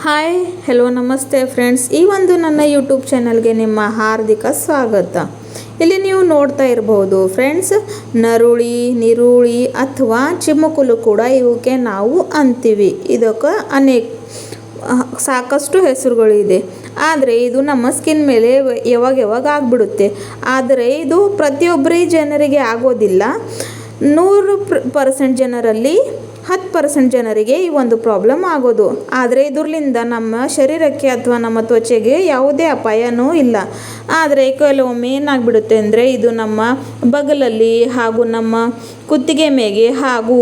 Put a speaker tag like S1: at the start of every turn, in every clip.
S1: Hi hello ನಮಸ್ತೆ friends, ಈ ಒಂದು ನನ್ನ ಯೂಟ್ಯೂಬ್ ಚಾನಲ್ಗೆ ನಿಮ್ಮ ಹಾರ್ದಿಕ ಸ್ವಾಗತ. ಇಲ್ಲಿ ನೀವು ನೋಡ್ತಾ ಇರಬಹುದು ಫ್ರೆಂಡ್ಸ್, ನರುಳಿ, ನಿರುಳಿ ಅಥವಾ ಚಿಮ್ಮುಕುಲು ಕೂಡ ಇವಕ್ಕೆ ನಾವು ಅಂತೀವಿ. ಇದಕ್ಕೆ ಸಾಕಷ್ಟು ಹೆಸರುಗಳಿದೆ. ಆದರೆ ಇದು ನಮ್ಮ ಸ್ಕಿನ್ ಮೇಲೆ ಯಾವಾಗ ಆಗಿಬಿಡುತ್ತೆ. ಆದರೆ ಇದು ಪ್ರತಿಯೊಬ್ಬರಿ ಜನರಿಗೆ ಆಗೋದಿಲ್ಲ. 100% ಜನರಲ್ಲಿ 10% ಜನರಿಗೆ ಈ ಒಂದು ಪ್ರಾಬ್ಲಮ್ ಆಗೋದು. ಆದರೆ ಇದರಿಂದ ನಮ್ಮ ಶರೀರಕ್ಕೆ ಅಥವಾ ನಮ್ಮ ತ್ವಚೆಗೆ ಯಾವುದೇ ಅಪಾಯನೂ ಇಲ್ಲ. ಆದರೆ ಕೆಲವೊಮ್ಮೆ ಏನಾಗ್ಬಿಡುತ್ತೆ ಅಂದರೆ, ಇದು ನಮ್ಮ ಬಗಲಲ್ಲಿ ಹಾಗೂ ನಮ್ಮ ಕುತ್ತಿಗೆ ಮೇಗೆ ಹಾಗೂ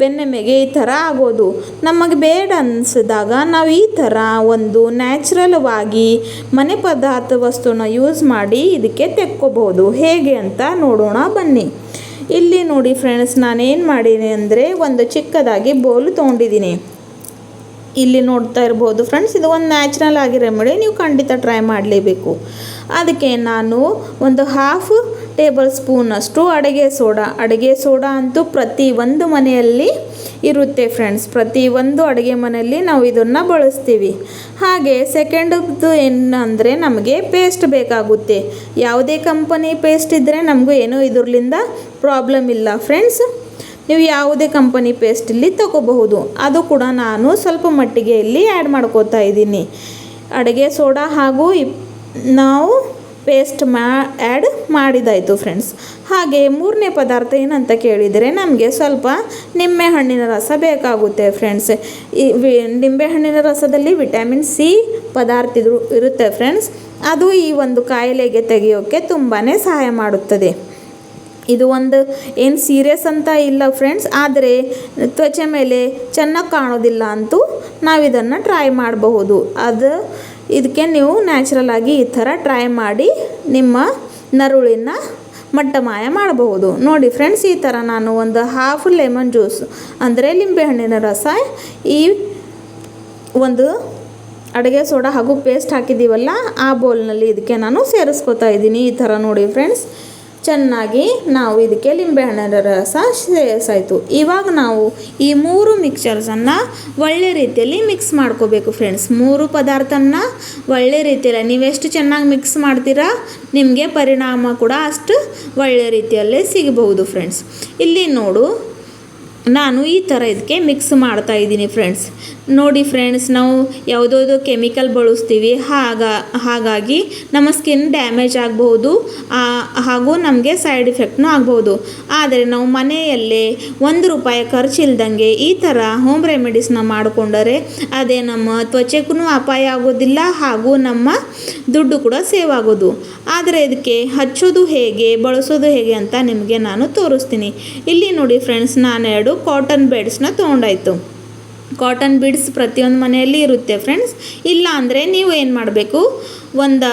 S1: ಬೆನ್ನ ಮೇಗೆ ಈ ಥರ ಆಗೋದು. ನಮಗೆ ಬೇಡ ಅನಿಸಿದಾಗ ನಾವು ಈ ಥರ ಒಂದು ನ್ಯಾಚುರಲ್ವಾಗಿ ಮನೆ ಪದಾರ್ಥ ವಸ್ತುನ ಯೂಸ್ ಮಾಡಿ ಇದಕ್ಕೆ ತೆಕ್ಕೋಬಹುದು. ಹೇಗೆ ಅಂತ ನೋಡೋಣ ಬನ್ನಿ. ಇಲ್ಲಿ ನೋಡಿ ಫ್ರೆಂಡ್ಸ್, ನಾನೇನು ಮಾಡೀನಿ ಅಂದರೆ ಒಂದು ಚಿಕ್ಕದಾಗಿ ಬೌಲ್ ತೊಗೊಂಡಿದ್ದೀನಿ. ಇಲ್ಲಿ ನೋಡ್ತಾ ಇರ್ಬೋದು ಫ್ರೆಂಡ್ಸ್, ಇದು ಒಂದು ನ್ಯಾಚುರಲ್ ಆಗಿ ರೆಮಿಡಿ, ನೀವು ಖಂಡಿತ ಟ್ರೈ ಮಾಡಲೇಬೇಕು. ಅದಕ್ಕೆ ನಾನು ಒಂದು 1/2 ಟೇಬಲ್ ಸ್ಪೂನಷ್ಟು ಅಡುಗೆ ಸೋಡಾ ಅಂತೂ ಪ್ರತಿಯೊಂದು ಮನೆಯಲ್ಲಿ ಇರುತ್ತೆ ಫ್ರೆಂಡ್ಸ್. ಪ್ರತಿಯೊಂದು ಅಡುಗೆ ಮನೆಯಲ್ಲಿ ನಾವು ಇದನ್ನು ಬಳಸ್ತೀವಿ. ಹಾಗೆ ಸೆಕೆಂಡದ್ದು ಏನಂದರೆ, ನಮಗೆ ಪೇಸ್ಟ್ ಬೇಕಾಗುತ್ತೆ. ಯಾವುದೇ ಕಂಪನಿ ಪೇಸ್ಟ್ ಇದ್ದರೆ ನಮಗೂ ಏನೂ ಇದರಿಂದ ಪ್ರಾಬ್ಲಮ್ ಇಲ್ಲ ಫ್ರೆಂಡ್ಸ್. ನೀವು ಯಾವುದೇ ಕಂಪನಿ ಪೇಸ್ಟ್ ಇಲ್ಲಿ ತಗೋಬಹುದು. ಅದು ಕೂಡ ನಾನು ಸ್ವಲ್ಪ ಮಟ್ಟಿಗೆ ಇಲ್ಲಿ ಆ್ಯಡ್ ಮಾಡ್ಕೋತಾ ಇದ್ದೀನಿ. ಅಡುಗೆ ಸೋಡಾ ಹಾಗೂ ನಾವು ಪೇಸ್ಟ್ ಆ್ಯಡ್ ಮಾಡಿದಾಯಿತು ಫ್ರೆಂಡ್ಸ್. ಹಾಗೆ ಮೂರನೇ ಪದಾರ್ಥ ಏನಂತ ಕೇಳಿದರೆ, ನಮಗೆ ಸ್ವಲ್ಪ ನಿಂಬೆಹಣ್ಣಿನ ರಸ ಬೇಕಾಗುತ್ತೆ ಫ್ರೆಂಡ್ಸ್. ಈ ನಿಂಬೆಹಣ್ಣಿನ ರಸದಲ್ಲಿ ವಿಟಮಿನ್ ಸಿ ಪದಾರ್ಥ ಇರುತ್ತೆ ಫ್ರೆಂಡ್ಸ್. ಅದು ಈ ಒಂದು ಕಾಯಿಲೆಗೆ ತೆಗೆಯೋಕ್ಕೆ ತುಂಬಾ ಸಹಾಯ ಮಾಡುತ್ತದೆ. ಇದು ಒಂದು ಏನು ಸೀರಿಯಸ್ ಅಂತ ಇಲ್ಲ ಫ್ರೆಂಡ್ಸ್, ಆದರೆ ತ್ವಚೆ ಮೇಲೆ ಚೆನ್ನಾಗಿ ಕಾಣೋದಿಲ್ಲ ಅಂತೂ ನಾವು ಇದನ್ನು ಟ್ರೈ ಮಾಡಬಹುದು. ಇದಕ್ಕೆ ನೀವು ನ್ಯಾಚುರಲ್ ಆಗಿ ಈ ಥರ ಟ್ರೈ ಮಾಡಿ ನಿಮ್ಮ ನರುಳಿನ ಮಟ್ಟಮಾಯ ಮಾಡಬಹುದು. ನೋಡಿ ಫ್ರೆಂಡ್ಸ್, ಈ ಥರ ನಾನು ಒಂದು 1/2 ಲೆಮನ್ ಜ್ಯೂಸ್ ಅಂದರೆ ಲಿಂಬೆಹಣ್ಣಿನ ರಸ ಈ ಒಂದು ಅಡುಗೆ ಸೋಡಾ ಹಾಗೂ ಪೇಸ್ಟ್ ಹಾಕಿದ್ದೀವಲ್ಲ ಆ ಬೌಲ್ನಲ್ಲಿ ಇದಕ್ಕೆ ನಾನು ಸೇರಿಸ್ಕೊತಾ ಇದ್ದೀನಿ. ಈ ಥರ ನೋಡಿ ಫ್ರೆಂಡ್ಸ್, ಚೆನ್ನಾಗಿ ನಾವು ಇದಕ್ಕೆ ಲಿಂಬೆಹಣ್ಣಿನ ರಸ ಸೇರಿಸಾಯಿತು. ಇವಾಗ ನಾವು ಈ 3 ಮಿಕ್ಸ್ಚರ್ಸನ್ನು ಒಳ್ಳೆ ರೀತಿಯಲ್ಲಿ ಮಿಕ್ಸ್ ಮಾಡ್ಕೋಬೇಕು ಫ್ರೆಂಡ್ಸ್. 3 ಪದಾರ್ಥನ ಒಳ್ಳೆ ರೀತಿಯಲ್ಲಿ ನೀವೆಷ್ಟು ಚೆನ್ನಾಗಿ ಮಿಕ್ಸ್ ಮಾಡ್ತೀರಾ, ನಿಮಗೆ ಪರಿಣಾಮ ಕೂಡ ಅಷ್ಟು ಒಳ್ಳೆ ರೀತಿಯಲ್ಲೇ ಸಿಗಬಹುದು ಫ್ರೆಂಡ್ಸ್. ಇಲ್ಲಿ ನೋಡು, ನಾನು ಈ ಥರ ಇದಕ್ಕೆ ಮಿಕ್ಸ್ ಮಾಡ್ತಾ ಇದ್ದೀನಿ ಫ್ರೆಂಡ್ಸ್. ನೋಡಿ ಫ್ರೆಂಡ್ಸ್, ನಾವು ಯಾವುದೋ ಕೆಮಿಕಲ್ ಬಳಸ್ತೀವಿ, ಹಾಗಾಗಿ ನಮ್ಮ ಸ್ಕಿನ್ ಡ್ಯಾಮೇಜ್ ಆಗಬಹುದು ಹಾಗೂ ನಮಗೆ ಸೈಡ್ ಎಫೆಕ್ಟ್ನೂ ಆಗ್ಬೋದು. ಆದರೆ ನಾವು ಮನೆಯಲ್ಲೇ ₹1 ಖರ್ಚಿಲ್ದಂಗೆ ಈ ಥರ ಹೋಮ್ ರೆಮಿಡೀಸ್ನ ಮಾಡಿಕೊಂಡರೆ ಅದೇ ನಮ್ಮ ತ್ವಚೆಗೂ ಅಪಾಯ ಆಗೋದಿಲ್ಲ ಹಾಗೂ ನಮ್ಮ ದುಡ್ಡು ಕೂಡ ಸೇವ್ ಆಗೋದು. ಆದರೆ ಇದಕ್ಕೆ ಹಚ್ಚೋದು ಹೇಗೆ, ಬಳಸೋದು ಹೇಗೆ ಅಂತ ನಿಮಗೆ ನಾನು ತೋರಿಸ್ತೀನಿ. ಇಲ್ಲಿ ನೋಡಿ ಫ್ರೆಂಡ್ಸ್, ನಾನು 2 ಕಾಟನ್ ಬೀಡ್ಸ್ನ ತೊಗೊಂಡಾಯ್ತು. ಕಾಟನ್ ಬೀಡ್ಸ್ ಪ್ರತಿಯೊಂದು ಮನೆಯಲ್ಲಿ ಇರುತ್ತೆ ಫ್ರೆಂಡ್ಸ್. ಇಲ್ಲ ಅಂದರೆ ನೀವು ಏನು ಮಾಡಬೇಕು, ಒಂದು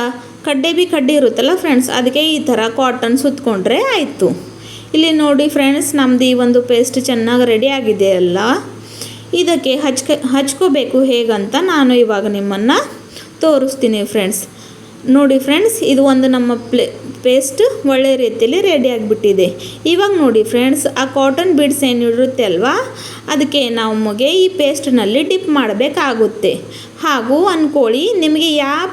S1: ಕಡ್ಡಿ ಇರುತ್ತಲ್ಲ ಫ್ರೆಂಡ್ಸ್, ಅದಕ್ಕೆ ಈ ಥರ ಕಾಟನ್ ಸುತ್ತಕೊಂಡ್ರೆ ಆಯಿತು. ಇಲ್ಲಿ ನೋಡಿ ಫ್ರೆಂಡ್ಸ್, ನಮ್ಮದು ಈ ಒಂದು ಪೇಸ್ಟ್ ಚೆನ್ನಾಗಿ ರೆಡಿ ಆಗಿದೆ ಅಲ್ಲ. ಇದಕ್ಕೆ ಹಚ್ಕೋಬೇಕು ಹೇಗಂತ ನಾನು ಇವಾಗ ನಿಮ್ಮನ್ನು ತೋರಿಸ್ತೀನಿ ಫ್ರೆಂಡ್ಸ್. ನೋಡಿ ಫ್ರೆಂಡ್ಸ್, ಇದು ಒಂದು ನಮ್ಮ ಪೇಸ್ಟ್ ಒಳ್ಳೆ ರೀತಿಯಲ್ಲಿ ರೆಡಿ ಆಗಿಬಿಟ್ಟಿದೆ. ಇವಾಗ ನೋಡಿ ಫ್ರೆಂಡ್ಸ್, ಆ ಕಾಟನ್ ಬೀಡ್ಸ್ ಏನಿರುತ್ತೆ ಅಲ್ವಾ, ಅದಕ್ಕೆ ನಮಗೆ ಈ ಪೇಸ್ಟ್ನಲ್ಲಿ ಡಿಪ್ ಮಾಡಬೇಕಾಗುತ್ತೆ. ಹಾಗೂ ಅಂದ್ಕೊಳ್ಳಿ, ನಿಮಗೆ ಯಾವ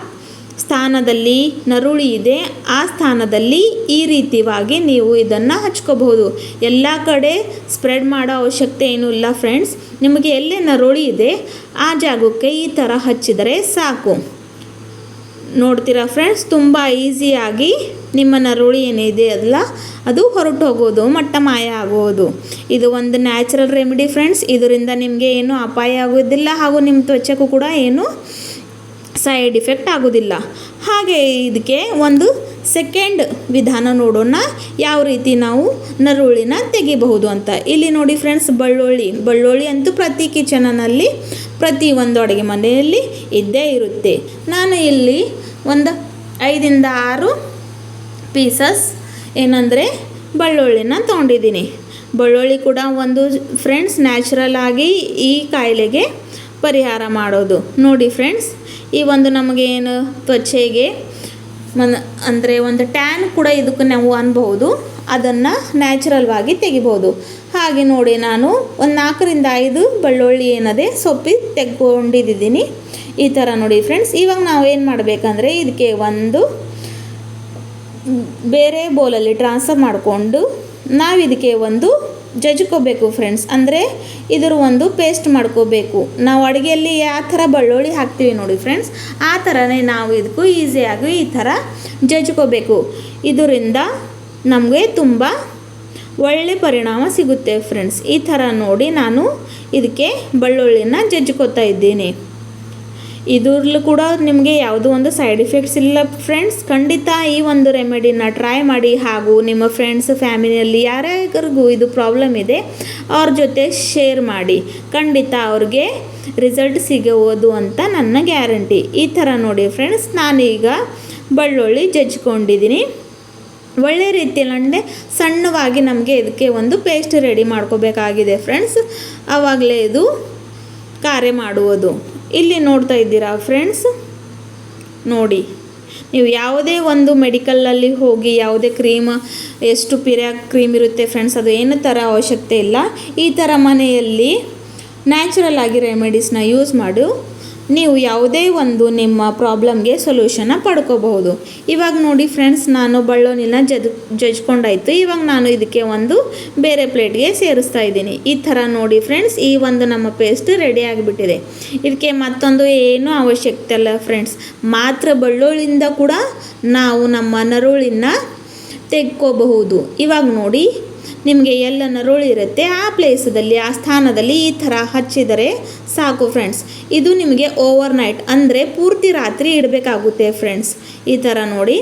S1: ಸ್ಥಾನದಲ್ಲಿ ನರುಳಿ ಇದೆ ಆ ಸ್ಥಾನದಲ್ಲಿ ಈ ರೀತಿಯಾಗಿ ನೀವು ಇದನ್ನು ಹಚ್ಕೋಬಹುದು. ಎಲ್ಲ ಕಡೆ ಸ್ಪ್ರೆಡ್ ಮಾಡೋ ಅವಶ್ಯಕತೆ ಏನೂ ಇಲ್ಲ ಫ್ರೆಂಡ್ಸ್. ನಿಮಗೆ ಎಲ್ಲೇ ನರುಳಿ ಇದೆ ಆ ಜಾಗಕ್ಕೆ ಈ ಥರ ಹಚ್ಚಿದರೆ ಸಾಕು. ನೋಡ್ತೀರಾ ಫ್ರೆಂಡ್ಸ್, ತುಂಬ ಈಸಿಯಾಗಿ ನಿಮ್ಮ ನರುಳಿ ಏನಿದೆ ಅಲ್ಲ ಅದು ಹೊರಟು ಹೋಗೋದು, ಮಟ್ಟ ಮಾಯ ಆಗೋದು. ಇದು ಒಂದು ನ್ಯಾಚುರಲ್ ರೆಮಿಡಿ ಫ್ರೆಂಡ್ಸ್. ಇದರಿಂದ ನಿಮಗೆ ಏನೂ ಅಪಾಯ ಆಗೋದಿಲ್ಲ ಹಾಗೂ ನಿಮ್ಮ ತ್ವಚೆಗೂ ಕೂಡ ಏನು ಸೈಡ್ ಇಫೆಕ್ಟ್ ಆಗೋದಿಲ್ಲ. ಹಾಗೆ ಇದಕ್ಕೆ ಒಂದು ಸೆಕೆಂಡ್ ವಿಧಾನ ನೋಡೋಣ, ಯಾವ ರೀತಿ ನಾವು ನರುಳಿನ ತೆಗಿಬಹುದು ಅಂತ. ಇಲ್ಲಿ ನೋಡಿ ಫ್ರೆಂಡ್ಸ್, ಬೆಳ್ಳುಳ್ಳಿ ಅಂತೂ ಪ್ರತಿ ಕಿಚನಲ್ಲಿ ಪ್ರತಿಯೊಂದು ಅಡುಗೆ ಮನೆಯಲ್ಲಿ ಇದ್ದೇ ಇರುತ್ತೆ. ನಾನು ಇಲ್ಲಿ ಒಂದು 5 6 ಪೀಸಸ್ ಏನಂದರೆ ಬೆಳ್ಳುಳ್ಳಿನ ತೊಗೊಂಡಿದ್ದೀನಿ. ಬೆಳ್ಳುಳ್ಳಿ ಕೂಡ ಒಂದು ಫ್ರೆಂಡ್ಸ್ ನ್ಯಾಚುರಲ್ ಆಗಿ ಈ ಕಾಯಿಲೆಗೆ ಪರಿಹಾರ ಮಾಡೋದು. ನೋಡಿ ಫ್ರೆಂಡ್ಸ್, ಈ ಒಂದು ನಮಗೇನು ತ್ವಚೆಗೆ ಅಂದರೆ ಒಂದು ಟ್ಯಾನ್ ಕೂಡ ಇದಕ್ಕೆ ನಾವು ಅನ್ಬಹುದು, ಅದನ್ನು ನ್ಯಾಚುರಲ್ವಾಗಿ ತೆಗಿಬೋದು. ಹಾಗೆ ನೋಡಿ, ನಾನು ಒಂದು 4 ರಿಂದ 5 ಬೆಳ್ಳುಳ್ಳಿ ಏನದೆ ಸೊಪ್ಪಿ ತೆಗೆದುಕೊಂಡಿದ್ದೀನಿ. ಈ ಥರ ನೋಡಿ ಫ್ರೆಂಡ್ಸ್. ಇವಾಗ ನಾವು ಏನು ಮಾಡಬೇಕಂದ್ರೆ ಇದಕ್ಕೆ ಒಂದು ಬೇರೆ ಬೌಲಲ್ಲಿ ಟ್ರಾನ್ಸ್ಫರ್ ಮಾಡಿಕೊಂಡು ನಾವು ಇದಕ್ಕೆ ಒಂದು ಜಜ್ಕೋಬೇಕು ಫ್ರೆಂಡ್ಸ್. ಅಂದರೆ ಇದರ ಒಂದು ಪೇಸ್ಟ್ ಮಾಡ್ಕೋಬೇಕು. ನಾವು ಅಡುಗೆಯಲ್ಲಿ ಯಾವ ಥರ ಬೆಳ್ಳುಳ್ಳಿ ಹಾಕ್ತೀವಿ ನೋಡಿ ಫ್ರೆಂಡ್ಸ್, ಆ ಥರನೇ ನಾವು ಇದಕ್ಕೂ ಈಸಿಯಾಗಿ ಈ ಥರ ಜಜ್ಕೋಬೇಕು. ಇದರಿಂದ ನಮಗೆ ತುಂಬ ಒಳ್ಳೆ ಪರಿಣಾಮ ಸಿಗುತ್ತೆ ಫ್ರೆಂಡ್ಸ್. ಈ ಥರ ನೋಡಿ ನಾನು ಇದಕ್ಕೆ ಬೆಳ್ಳುಳ್ಳಿನ ಜಜ್ಕೋತಾ ಇದ್ದೀನಿ. ಇದ್ರಲ್ಲೂ ಕೂಡ ನಿಮಗೆ ಯಾವುದೋ ಒಂದು ಸೈಡ್ ಎಫೆಕ್ಟ್ಸ್ ಇಲ್ಲ ಫ್ರೆಂಡ್ಸ್. ಖಂಡಿತ ಈ ಒಂದು ರೆಮಿಡಿನ ಟ್ರೈ ಮಾಡಿ, ಹಾಗೂ ನಿಮ್ಮ ಫ್ರೆಂಡ್ಸ್ ಫ್ಯಾಮಿಲಿಯಲ್ಲಿ ಯಾರ್ಯಾರಿಗೂ ಇದು ಪ್ರಾಬ್ಲಮ್ ಇದೆ ಅವ್ರ ಜೊತೆ ಶೇರ್ ಮಾಡಿ. ಖಂಡಿತ ಅವ್ರಿಗೆ ರಿಸಲ್ಟ್ ಸಿಗೋದು ಅಂತ ನನ್ನ ಗ್ಯಾರಂಟಿ. ಈ ಥರ ನೋಡಿ ಫ್ರೆಂಡ್ಸ್, ನಾನೀಗ ಬೆಳ್ಳುಳ್ಳಿ ಜಜ್ಕೊಂಡಿದ್ದೀನಿ. ಒಳ್ಳೆ ರೀತಿಯಲ್ಲಿ ಸಣ್ಣವಾಗಿ ನಮಗೆ ಇದಕ್ಕೆ ಒಂದು ಪೇಸ್ಟ್ ರೆಡಿ ಮಾಡ್ಕೋಬೇಕಾಗಿದೆ ಫ್ರೆಂಡ್ಸ್. ಆವಾಗಲೇ ಇದು ಕಾರ್ಯ ಮಾಡುವುದು. ಇಲ್ಲಿ ನೋಡ್ತಾ ಇದ್ದೀರಾ ಫ್ರೆಂಡ್ಸ್, ನೋಡಿ ನೀವು ಯಾವುದೇ ಒಂದು ಮೆಡಿಕಲಲ್ಲಿ ಹೋಗಿ ಯಾವುದೇ ಕ್ರೀಮ್, ಎಷ್ಟು ಪಿರಿಯಾಗಿ ಕ್ರೀಮ್ ಇರುತ್ತೆ ಫ್ರೆಂಡ್ಸ್, ಅದು ಏನು ಥರ ಅವಶ್ಯಕತೆ ಇಲ್ಲ. ಈ ಥರ ಮನೆಯಲ್ಲಿ ನ್ಯಾಚುರಲ್ ಆಗಿ ರೆಮಿಡೀಸ್ನ ಯೂಸ್ ಮಾಡಿ ನೀವು ಯಾವುದೇ ಒಂದು ನಿಮ್ಮ ಪ್ರಾಬ್ಲಮ್ಗೆ ಸೊಲ್ಯೂಷನ್ನ ಪಡ್ಕೋಬಹುದು. ಇವಾಗ ನೋಡಿ ಫ್ರೆಂಡ್ಸ್, ನಾನು ಬೆಳ್ಳುಳ್ಳಿನ ಜಜ್ಕೊಂಡಾಯಿತು. ಇವಾಗ ನಾನು ಇದಕ್ಕೆ ಒಂದು ಬೇರೆ ಪ್ಲೇಟ್ಗೆ ಸೇರಿಸ್ತಾ ಇದ್ದೀನಿ. ಈ ಥರ ನೋಡಿ ಫ್ರೆಂಡ್ಸ್, ಈ ಒಂದು ನಮ್ಮ ಪೇಸ್ಟ್ ರೆಡಿ ಆಗಿಬಿಟ್ಟಿದೆ. ಇದಕ್ಕೆ ಮತ್ತೊಂದು ಏನೂ ಅವಶ್ಯಕತೆ ಇಲ್ಲ ಫ್ರೆಂಡ್ಸ್. ಮಾತ್ರ ಬೆಳ್ಳುಳ್ಳಿಯಿಂದ ಕೂಡ ನಾವು ನಮ್ಮ ನರುಳಿನ ತೆಗ್ಕೋಬಹುದು. ಇವಾಗ ನೋಡಿ, ನಿಮಗೆ ಎಲ್ಲ ನರುಳು ಇರುತ್ತೆ ಆ ಪ್ಲೇಸದಲ್ಲಿ, ಆ ಸ್ಥಾನದಲ್ಲಿ ಈ ಥರ ಹಚ್ಚಿದರೆ ಸಾಕು ಫ್ರೆಂಡ್ಸ್. ಇದು ನಿಮಗೆ ಓವರ್ ನೈಟ್ ಅಂದರೆ ಪೂರ್ತಿ ರಾತ್ರಿ ಇಡಬೇಕಾಗುತ್ತೆ ಫ್ರೆಂಡ್ಸ್. ಈ ಥರ ನೋಡಿ,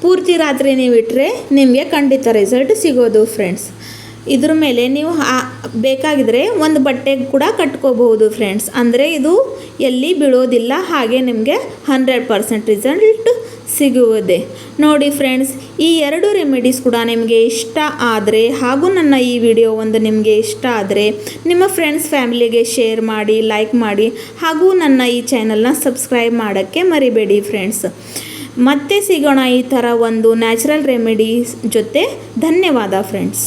S1: ಪೂರ್ತಿ ರಾತ್ರಿ ನೀವು ಇಟ್ಟರೆ ನಿಮಗೆ ಖಂಡಿತ ರಿಸಲ್ಟ್ ಸಿಗೋದು ಫ್ರೆಂಡ್ಸ್. ಇದ್ರ ಮೇಲೆ ನೀವು ಬೇಕಾಗಿದ್ರೆ ಒಂದು ಬಟ್ಟೆಗೆ ಕೂಡ ಕಟ್ಕೋಬಹುದು ಫ್ರೆಂಡ್ಸ್. ಅಂದರೆ ಇದು ಎಲ್ಲಿ ಬೀಳೋದಿಲ್ಲ, ಹಾಗೆ ನಿಮಗೆ 100% ರಿಸಲ್ಟ್ ಸಿಗುವುದೇ. ನೋಡಿ ಫ್ರೆಂಡ್ಸ್, ಈ 2 ರೆಮಿಡೀಸ್ ಕೂಡ ನಿಮಗೆ ಇಷ್ಟ ಆದರೆ, ಹಾಗೂ ನನ್ನ ಈ ವಿಡಿಯೋ ಒಂದು ನಿಮಗೆ ಇಷ್ಟ ಆದರೆ ನಿಮ್ಮ ಫ್ರೆಂಡ್ಸ್ ಫ್ಯಾಮಿಲಿಗೆ ಶೇರ್ ಮಾಡಿ, ಲೈಕ್ ಮಾಡಿ, ಹಾಗೂ ನನ್ನ ಈ ಚಾನಲ್ನ ಸಬ್ಸ್ಕ್ರೈಬ್ ಮಾಡೋಕ್ಕೆ ಮರಿಬೇಡಿ ಫ್ರೆಂಡ್ಸ್. ಮತ್ತೆ ಸಿಗೋಣ ಈ ಥರ ಒಂದು ನ್ಯಾಚುರಲ್ ರೆಮಿಡೀಸ್ ಜೊತೆ. ಧನ್ಯವಾದ ಫ್ರೆಂಡ್ಸ್.